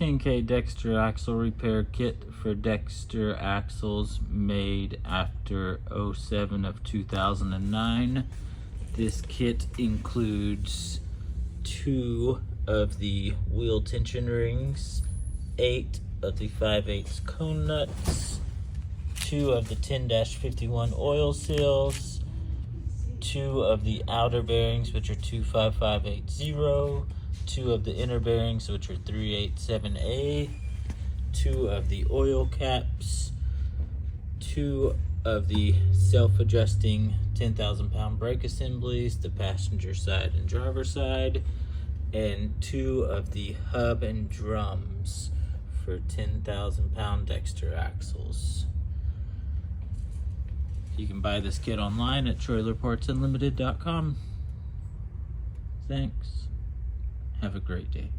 10K Dexter axle repair kit for Dexter axles made after 07 of 2009. This kit includes 2 of the wheel tension rings, 8 of the 5/8 cone nuts, 2 of the 10-51 oil seals, 2 of the outer bearings, which are 25580, 2 of the inner bearings, which are 387A, 2 of the oil caps, 2 of the self-adjusting 10,000-pound brake assemblies, the passenger side and driver side, and 2 of the hub and drums for 10,000-pound Dexter axles. You can buy this kit online at trailerpartsunlimited.com. Thanks. Have a great day.